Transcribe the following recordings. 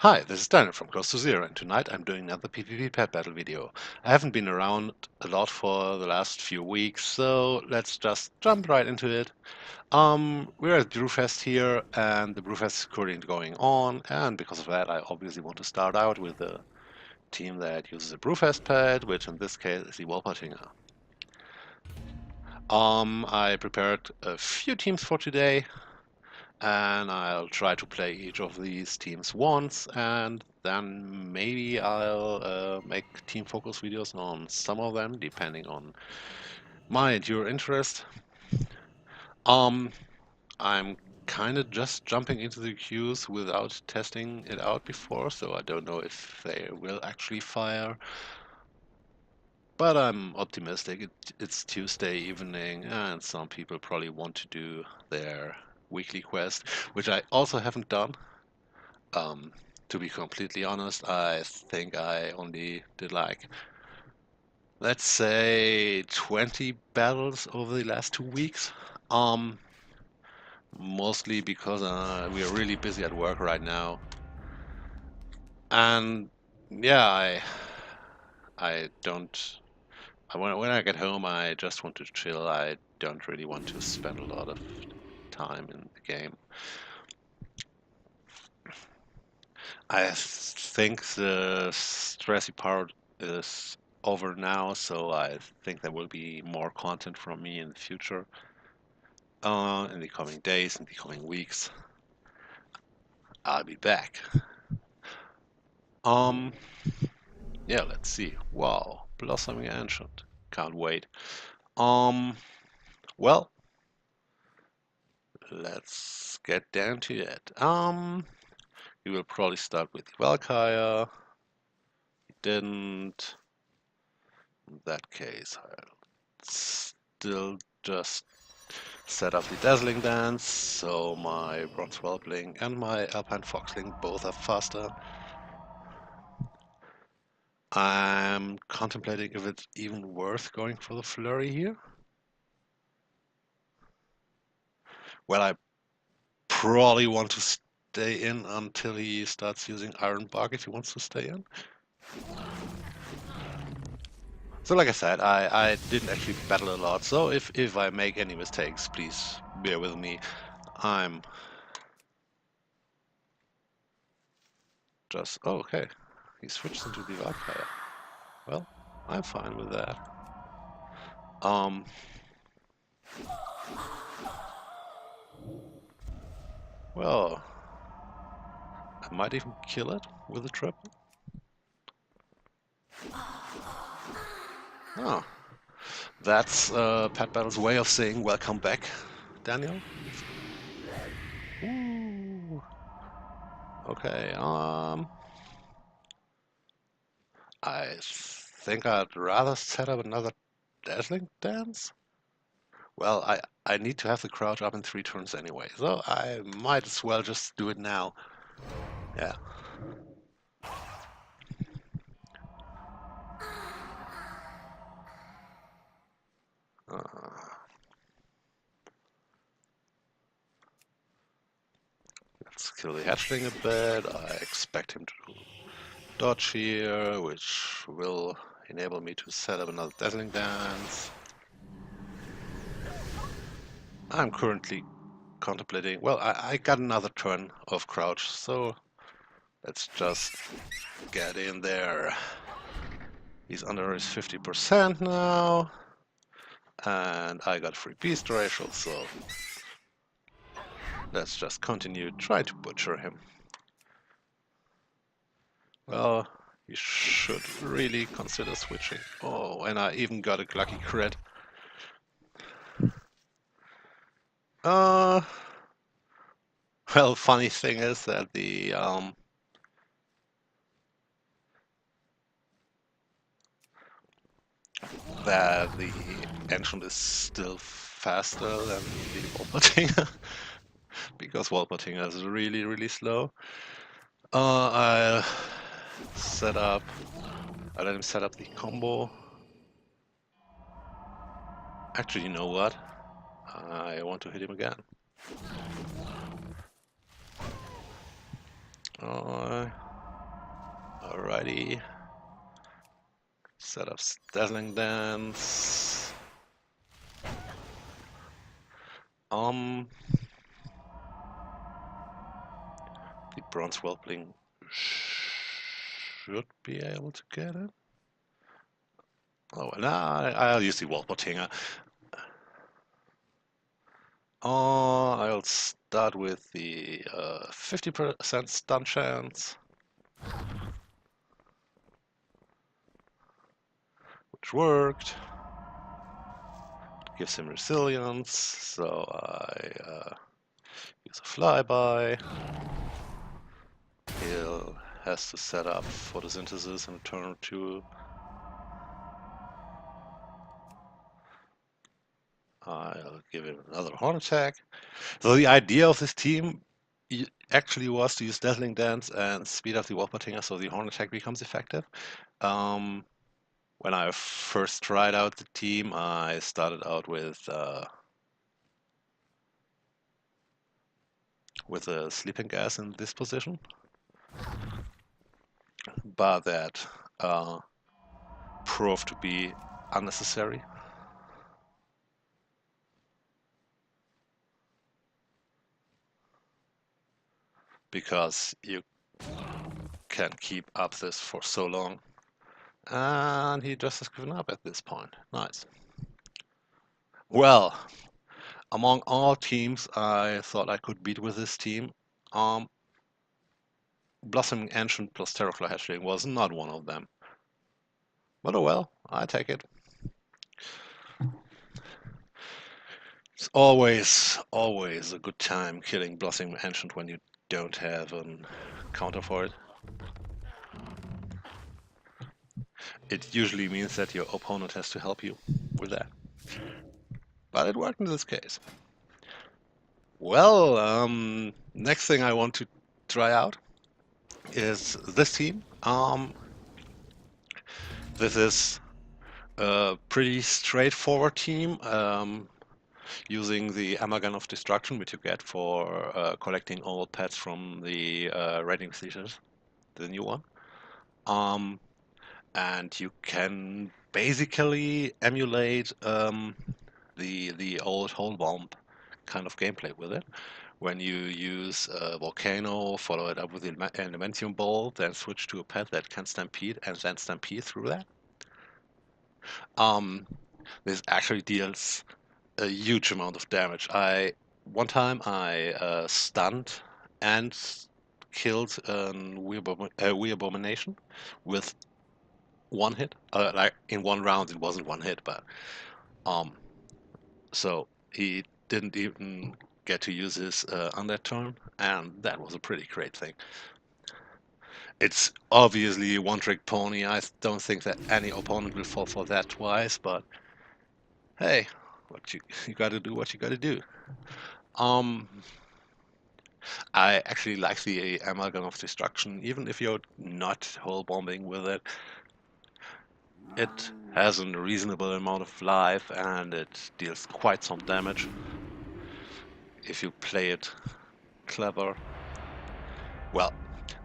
Hi, this is Daniel from Close to Zero, and tonight I'm doing another PvP pet battle video. I haven't been around a lot for the last few weeks, so let's just jump right into it. We're at Brewfest here, and the Brewfest is currently going on, and because of that, I obviously want to start out with a team that uses a Brewfest pet, which in this case is the Wolpertinger. I prepared a few teams for today, and I'll try to play each of these teams once, and then maybe I'll make team focus videos on some of them, depending on my and your interest. Um, I'm kind of just jumping into the queues without testing it out before, so I don't know if they will actually fire. But I'm optimistic. It's Tuesday evening, and some people probably want to do their weekly quest, which I also haven't done. Um, to be completely honest, I think I only did like, let's say 20 battles over the last 2 weeks. Um, Mostly because we are really busy at work right now. And yeah, I don't. When I get home, I just want to chill. I don't really want to spend a lot of time in the game. I think the stressy part is over now, so I think there will be more content from me in the future, in the coming days, in the coming weeks. I'll be back. Um, yeah, let's see. Wow, Blossoming Ancient. Can't wait. Um, well, let's get down to it. We will probably start with the Valkyrie. Didn't. In that case, I'll still just set up the Dazzling Dance, so my Bronze Whelpling and my Alpine Foxling both are faster. I'm contemplating if it's even worth going for the Flurry here. Well, I probably want to stay in until he starts using Iron Bark if he wants to stay in. So like I said, I didn't actually battle a lot, so if I make any mistakes, please bear with me. I'm just... Oh, okay. He switched into the Valkyrie. Well, I'm fine with that. Um, well, I might even kill it with a trip. Oh, that's Pat Battle's way of saying welcome back, Daniel. Ooh. Okay, I think I'd rather set up another Dazzling Dance. Well, I need to have the crouch up in 3 turns anyway, so I might as well just do it now. Yeah. Uh, let's kill the hatchling a bit. I expect him to dodge here, which will enable me to set up another Dazzling Dance. I'm currently contemplating... Well, I got another turn of crouch, so let's just get in there. He's under his 50% now, and I got free beast ratio, so let's just continue trying to butcher him. Well, you should really consider switching. Oh, and I even got a lucky crit. Well, funny thing is that the Ancient is still faster than the Wolpertinger because Wolpertinger is really, really slow. I'll set up... I let him set up the combo. Actually, you know what? I want to hit him again. Alrighty. Set up Dazzling Dance. The Bronze Whelpling should be able to get it. Oh, nah, I'll use the Whelpotinger. I'll start with the 50% stun chance, which worked. Gives him resilience, so I use a flyby. He'll has to set up photosynthesis in turn 2. I'll give him another horn attack. So the idea of this team actually was to use Dazzling Dance and speed up the Whelpotinger so the horn attack becomes effective. When I first tried out the team, I started out with a sleeping gas in this position, but that proved to be unnecessary. Because you can keep up this for so long. And he just has given up at this point. Nice. Well, among all teams I thought I could beat with this team, Blossoming Ancient plus Terraflow Hatchling was not one of them. But oh well, I take it. It's always a good time killing Blossoming Ancient when you don't have a counter for it. It usually means that your opponent has to help you with that. But it worked in this case. Well, next thing I want to try out is this team. This is a pretty straightforward team, using the Amalgam of Destruction, which you get for collecting all pets from the raiding features, the new one. And you can basically emulate the old Whole Bomb kind of gameplay with it. When you use a Volcano, follow it up with an Elementium Bolt, then switch to a pet that can Stampede, and then Stampede through that. This actually deals a huge amount of damage. One time I stunned and killed a Wee Abomination with one hit. Like in one round, it wasn't one hit, but so he didn't even get to use his on that turn, and that was a pretty great thing. It's obviously a one-trick pony. I don't think that any opponent will fall for that twice, but hey, what you gotta do what you gotta do. I actually like the Amalgam of Destruction, even if you're not whole bombing with it. It has a reasonable amount of life and it deals quite some damage if you play it clever. Well,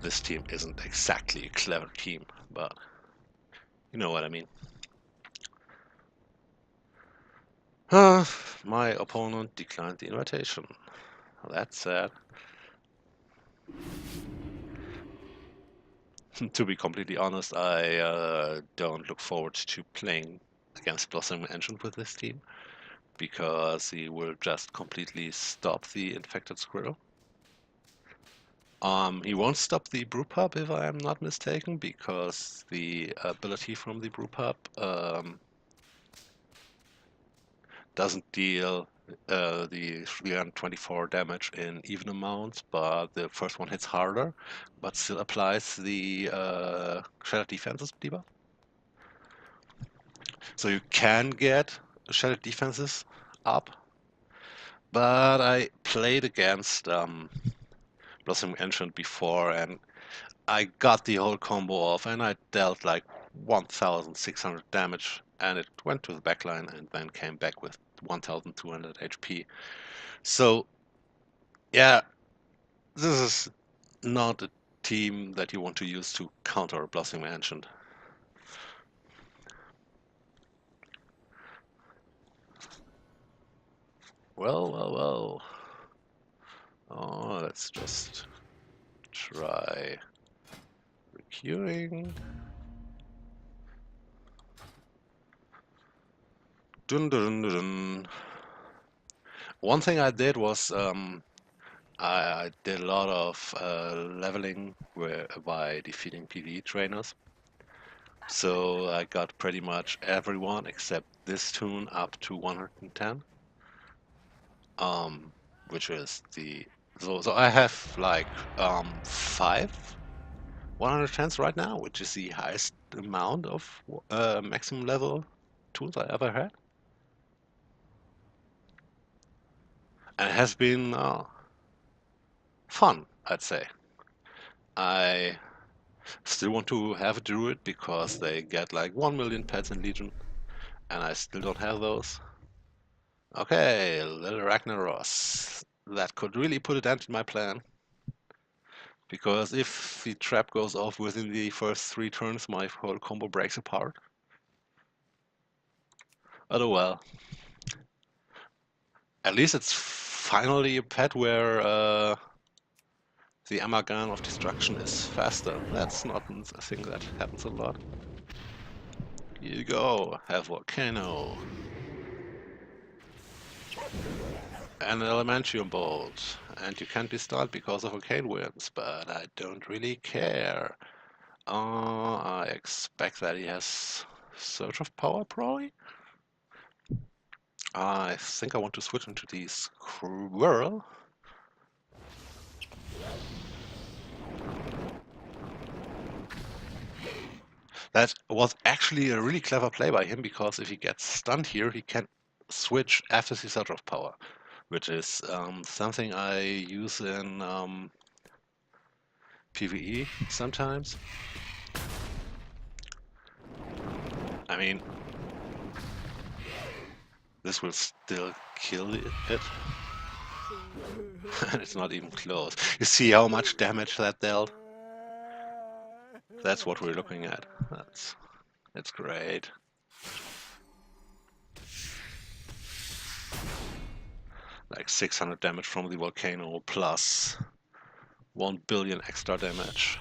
this team isn't exactly a clever team, but you know what I mean. My opponent declined the invitation. That's sad. To be completely honest, I don't look forward to playing against Blossom Engine with this team, because he will just completely stop the infected squirrel. He won't stop the brewpub if I am not mistaken, because the ability from the brewpub doesn't deal the 324 damage in even amounts, but the first one hits harder, but still applies the shattered defenses debuff. So you can get shattered defenses up, but I played against Blossom Ancient before, and I got the whole combo off, and I dealt like 1,600 damage, and it went to the backline and then came back with 1,200 HP. So, yeah, this is not a team that you want to use to counter Blossoming Ancient. Well. Oh, let's just try requeuing. Dun dun dun dun. One thing I did was I did a lot of leveling by defeating PvE trainers. So I got pretty much everyone except this toon up to 110. Which is the so I have like 5 110s right now, which is the highest amount of maximum level tools I ever had. And it has been fun, I'd say. I still want to have a druid because they get like 1 million pets in Legion, and I still don't have those. Okay, little Ragnaros. That could really put a dent in my plan. Because if the trap goes off within the first 3 turns, my whole combo breaks apart. Oh well. At least it's finally a pet where the Amagan of Destruction is faster. That's not a thing that happens a lot. Here you go, have Volcano. And an Elementium Bolt. And you can't be stunned because of Arcane Winds, but I don't really care. I expect that he has Surge of Power, probably? I think I want to switch into the Squirrel. That was actually a really clever play by him, because if he gets stunned here, he can switch after the Surge of Power, which is something I use in PvE sometimes. I mean, this will still kill it. It's not even close. You see how much damage that dealt? That's what we're looking at. That's great. Like 600 damage from the volcano plus 1 billion extra damage.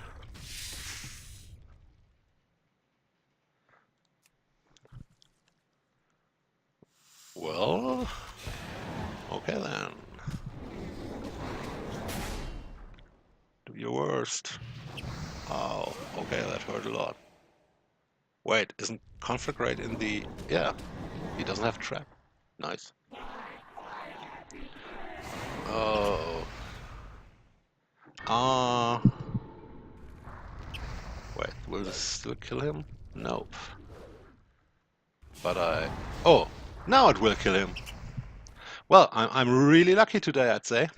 Well, okay then. Do your worst. Oh, okay, that hurt a lot. Wait, isn't Conflagrate in the... Yeah, he doesn't have trap. Nice. Oh. Wait, will this still kill him? Nope. But Oh, now it will kill him. Well, I'm really lucky today, I'd say.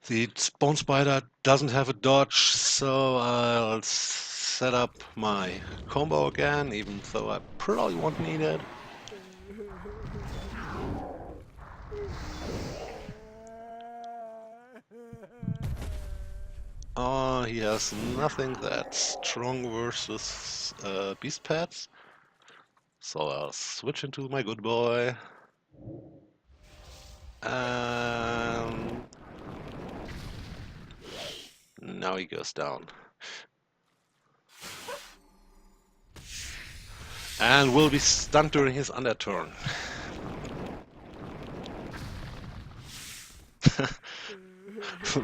The Bone Spider doesn't have a dodge, so I'll set up my combo again, even though I probably won't need it. He has nothing that's strong versus beast pets, so I'll switch into my good boy. And now he goes down. And will be stunned during his underturn.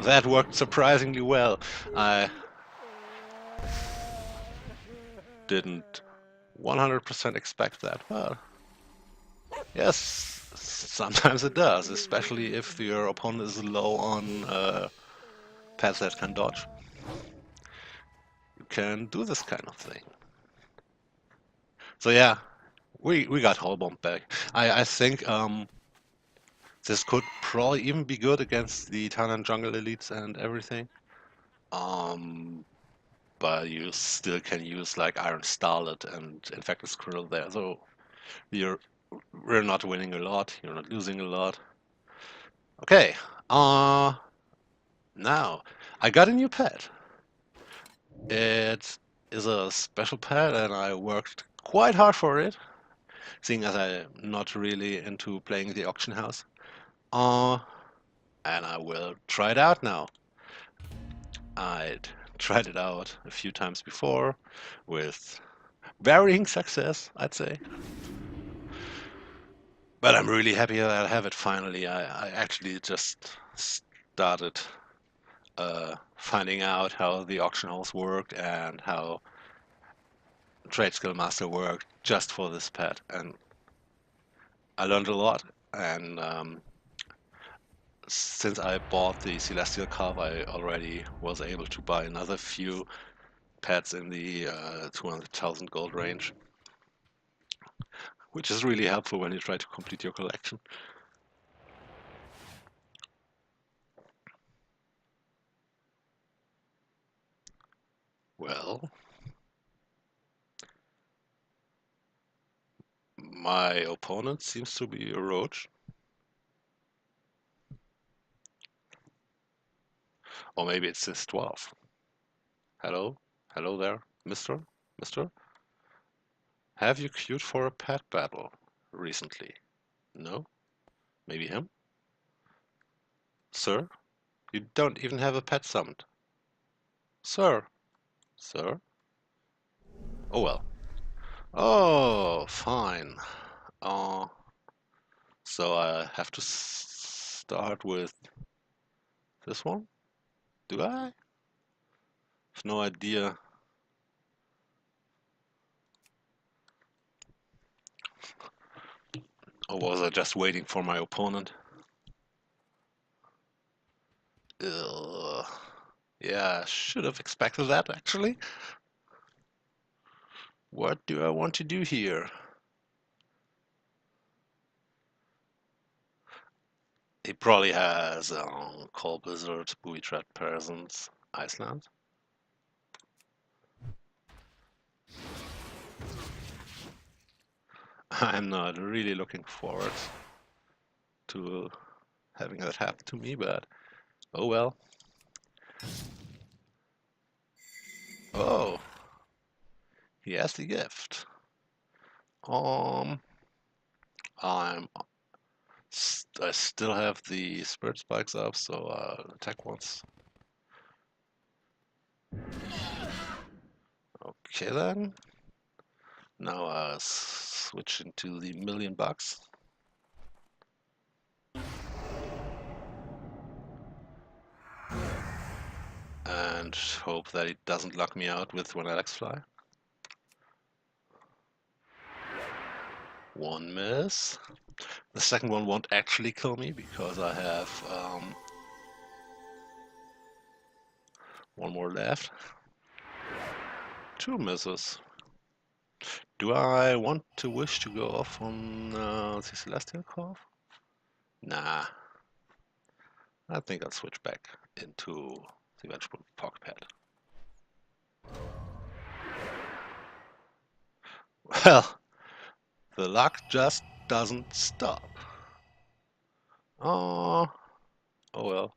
That worked surprisingly well. I didn't 100% expect that. Well, yes, sometimes it does, especially if your opponent is low on pets that can dodge. You can do this kind of thing. So yeah, we got Hullbomb back. I think this could probably even be good against the Tanan jungle elites and everything. But you still can use like Iron Starlet and Infected Squirrel there. So we're not winning a lot, you're not losing a lot. Okay, Now, I got a new pet. It is a special pet, and I worked quite hard for it, seeing as I'm not really into playing the auction house. Uh, and I will try it out now. I'd tried it out a few times before with varying success, I'd say. But I'm really happy that I have it finally. I actually just started finding out how the auction house worked and how Trade Skill Master worked just for this pet. And I learned a lot. And since I bought the Celestial Carve, I already was able to buy another few pets in the 200,000 gold range, which is really helpful when you try to complete your collection. Well, my opponent seems to be a roach. Or maybe it's this dwarf. Hello? Hello there, mister? Mister? Have you queued for a pet battle recently? No? Maybe him? Sir? You don't even have a pet summoned. Sir? Sir? Oh well. Oh, fine. Uh, so I have to start with this one? Do I? Have no idea. Or was I just waiting for my opponent? Ugh. Yeah, should have expected that actually. What do I want to do here? He probably has Cold Blizzard, Booby Trap Peasants, Iceland. I'm not really looking forward to having that happen to me, but oh well. Oh, he has the gift. Um, I'm I still have the Spirit Spikes up, so I'll attack once. Okay then. Now switch into the $1,000,000. And hope that it doesn't lock me out with when Alex fly. One miss. The second one won't actually kill me because I have one more left. Two misses. Do I want to wish to go off on the Celestial Curve? Nah. I think I'll switch back into the Vengeful Pocket Pad. Well, the luck just doesn't stop. Oh, oh well.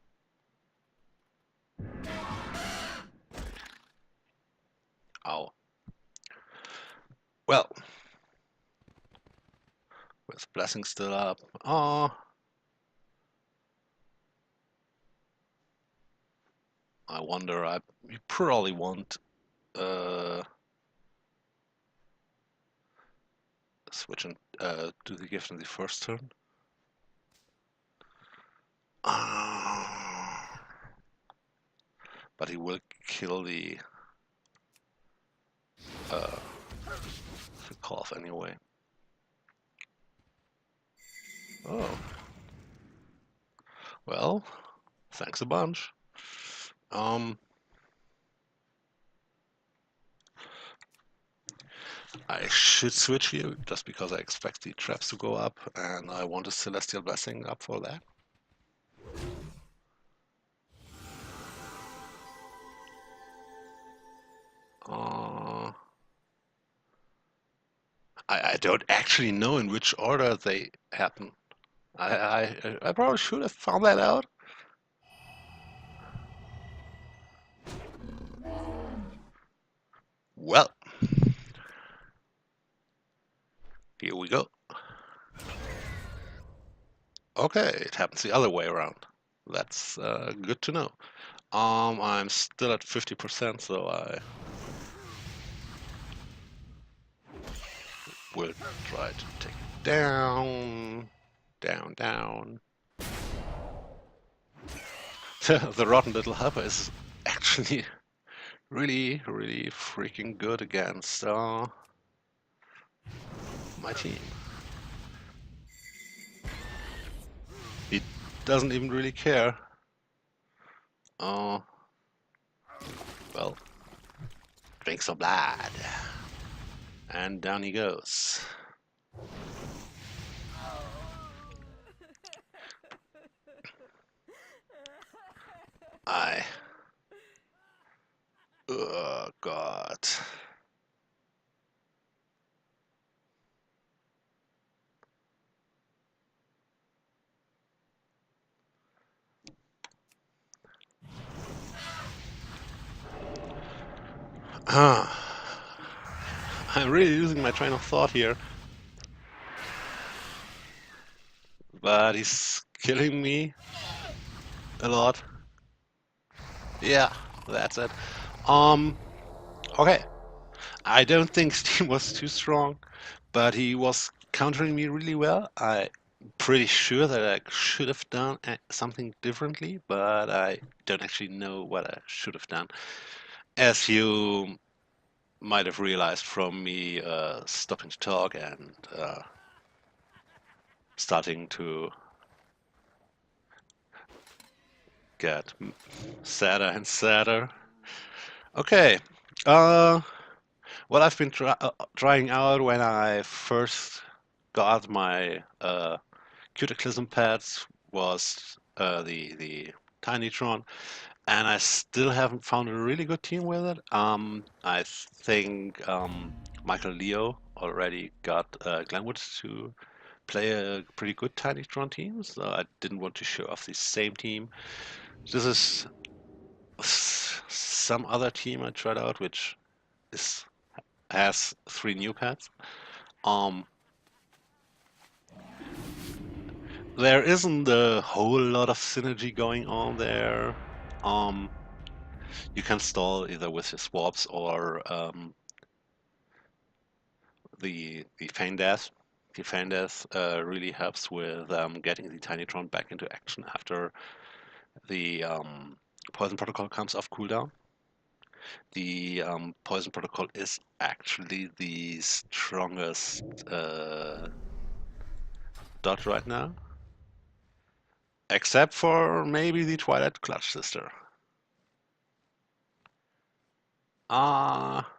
Ow. Well, with Blessing still up. Oh, I wonder. You probably won't switch and do the gift in the first turn. But he will kill uh, the calf anyway. Oh. Well, thanks a bunch. I should switch here just because I expect the traps to go up and I want a Celestial Blessing up for that. I don't actually know in which order they happen. I probably should have found that out. Well, here we go. Okay, it happens the other way around. That's good to know. I'm still at 50%, so I will try to take it down, down. The rotten little helper is actually really, really freaking good against my team. He doesn't even really care. Well, drink some blood. And down he goes. Oh, God. I'm really losing my train of thought here. But he's killing me a lot. Yeah, that's it. Okay. I don't think Steam was too strong, but he was countering me really well. I'm pretty sure that I should have done something differently, but I don't actually know what I should have done. As you might have realized from me stopping to talk and starting to get sadder and sadder. Okay. What I've been trying out when I first got my Cutaclysm pads was the Tinitron, and I still haven't found a really good team with it. I think Michael Leo already got Glenwood to play a pretty good Tinitron team, so I didn't want to show off the same team. This is some other team I tried out, which is has 3 new pads. Um, there isn't a whole lot of synergy going on there. Um, you can stall either with your swaps or the feign death. The feign death really helps with getting the Tinitron back into action after the poison protocol comes off cooldown. The poison protocol is actually the strongest dot right now, except for maybe the Twilight Clutch Sister. Ah,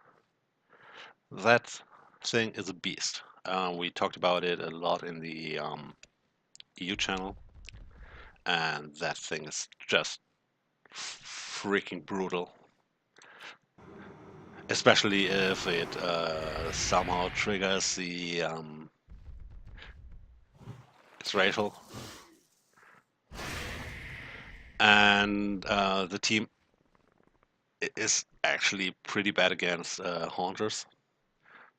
that thing is a beast. We talked about it a lot in the EU channel, and that thing is just freaking brutal. Especially if it somehow triggers the its racial. And the team is actually pretty bad against haunters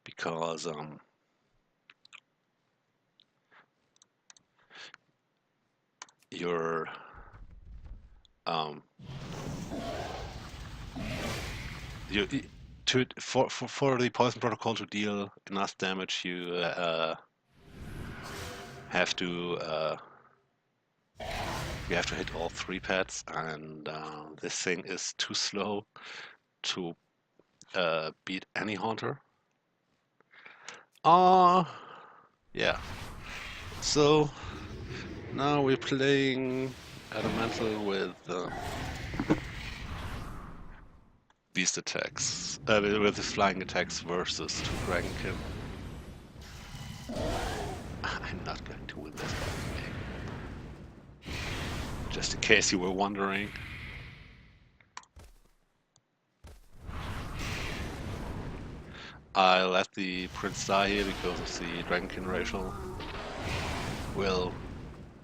because you're you to for the poison protocol to deal enough damage, you have to you have to hit all 3 pads, and this thing is too slow to beat any haunter. Yeah. So now we're playing Elemental with beast attacks, with the flying attacks versus 2 Dragonkin. I'm not going to win this, by the way. Just in case you were wondering. I let the prince die here because of the Dragonkin racial.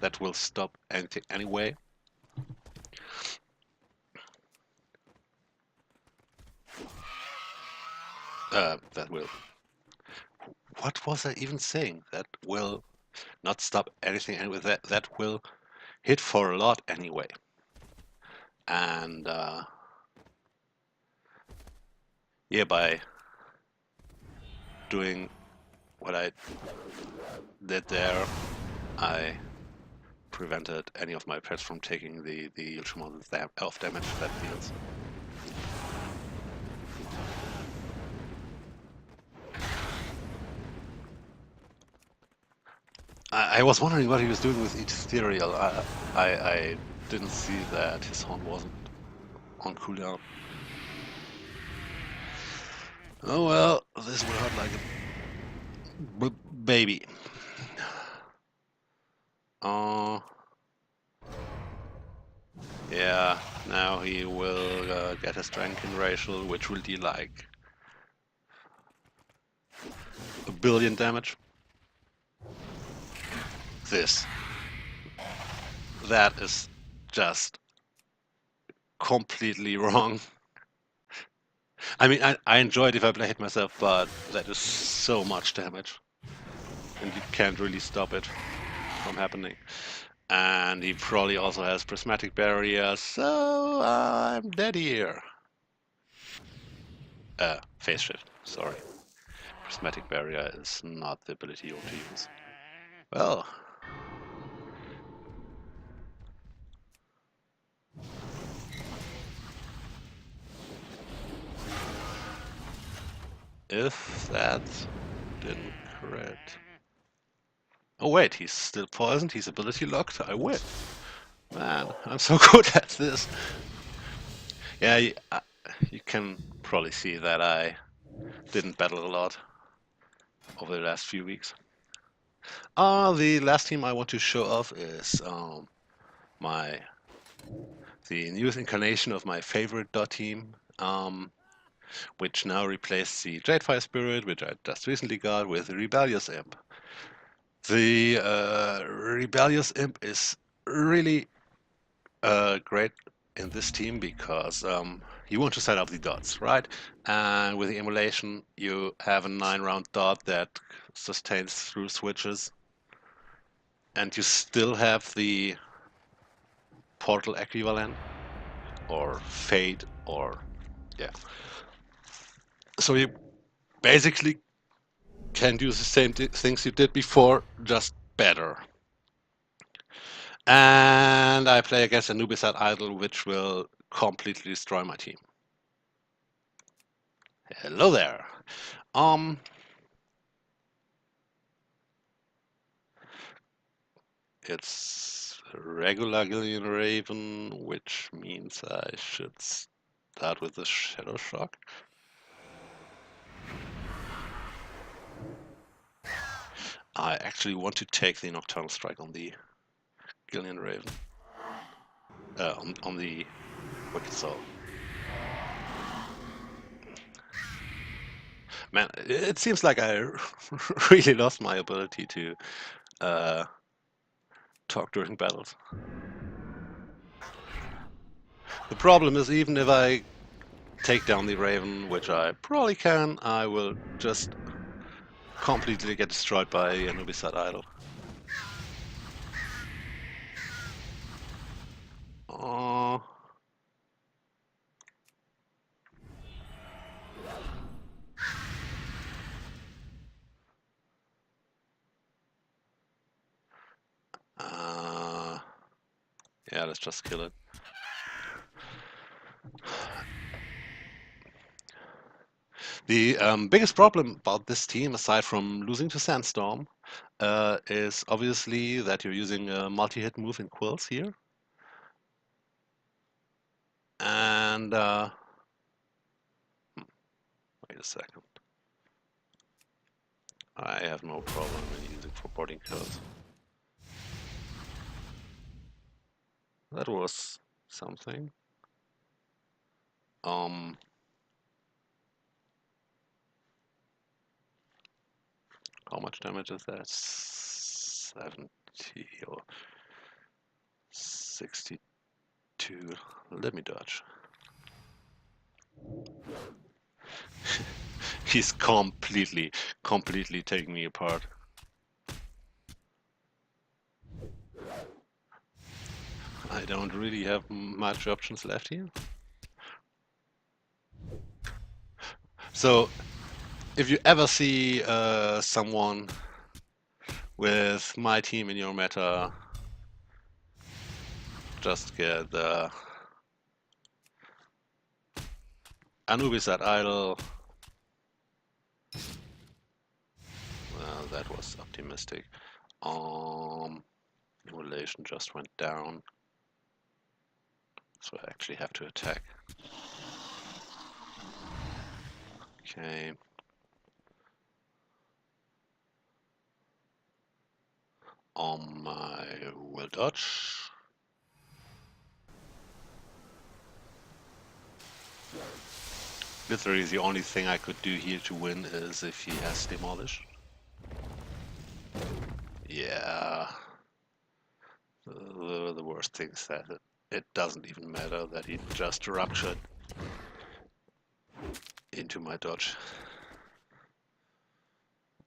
That will stop anything anyway. That will. What was I even saying? That will not stop anything, and with that will hit for a lot anyway. And yeah, by doing what I did there, I prevented any of my pets from taking the huge amount of damage that deals. I was wondering what he was doing with each ethereal. I didn't see that his horn wasn't on cooldown. Oh well, this will hurt like a baby. Oh, yeah, now he will get his strength in racial, which will deal like 1 billion damage. This. That is just completely wrong. I mean, I enjoy it if I play hit myself, but that is so much damage. And you can't really stop it from happening. And he probably also has prismatic barrier, so I'm dead here. Phase shift, sorry. Prismatic barrier is not the ability you want to use. Well. If that didn't crit. Oh wait, he's still poisoned, he's ability locked, I win. Man, I'm so good at this. Yeah, you can probably see that I didn't battle a lot over the last few weeks. The last team I want to show off is the newest incarnation of my favorite dot team, which now replaced the Jadefire Spirit, which I just recently got, with the Rebellious Imp. The Rebellious Imp is really great in this team because you want to set up the dots, right? And with the emulation, you have a 9-round dot that sustains through switches, and you still have the portal equivalent, or fade, or yeah. So you basically can do the same things you did before, just better. And I play against a Nubicide Idol, which will completely destroy my team. Hello there. It's regular Gillian Raven, which means I should start with the Shadow Shock. I actually want to take the Nocturnal Strike on the Gillian Raven. On the Wicked Soul. Man, it seems like I really lost my ability to talk during battles. The problem is, even if I take down the Raven, which I probably can, I will just completely get destroyed by a Nubicide Idol. Oh. Yeah, let's just kill it. The biggest problem about this team, aside from losing to Sandstorm, is obviously that you're using a multi-hit move in Quills here. And wait a second. I have no problem in using foreboding kills. That was something. How much damage is that? 70 or 62. Let me dodge. He's completely taking me apart. I don't really have much options left here. So, if you ever see someone with my team in your meta, just get Anubis at idle. Well, that was optimistic. Relation just went down, so I actually have to attack. Okay. I will dodge. Literally the only thing I could do here to win is if he has Demolish. Yeah. The worst thing is that it doesn't even matter that he just ruptured into my dodge.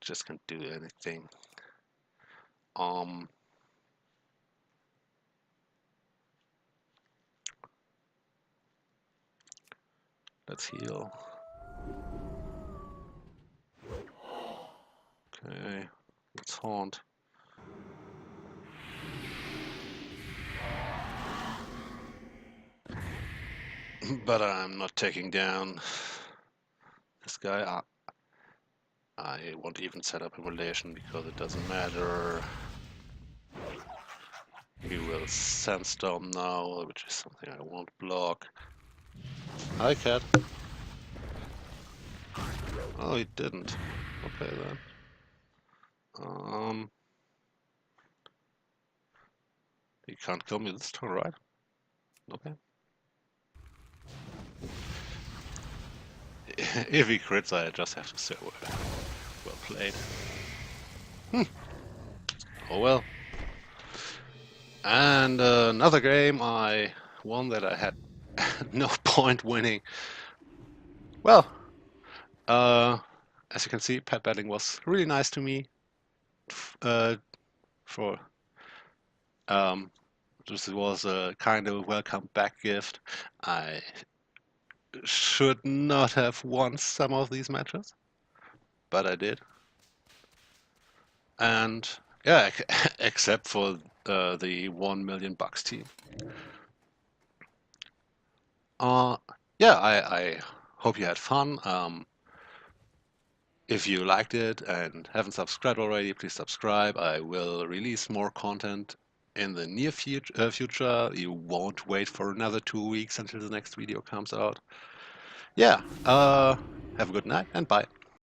Just can't do anything. Let's heal. Okay, let's haunt. But I'm not taking down this guy. I won't even set up Immolation because it doesn't matter. He will Sandstorm now, which is something I won't block. Hi, cat. Oh, he didn't. Okay then. He can't kill me this turn, right? Okay. If he crits, I just have to say well played. Oh well. And another game I won that I had no point winning. Well, as you can see, pet battling was really nice to me. For this was a kind of welcome back gift. I should not have won some of these matches, but I did. And yeah, except for the $1 million team. Yeah, I hope you had fun. If you liked it and haven't subscribed already, please subscribe. I will release more content in the near future. You won't wait for another 2 weeks until the next video comes out. Yeah, have a good night and bye.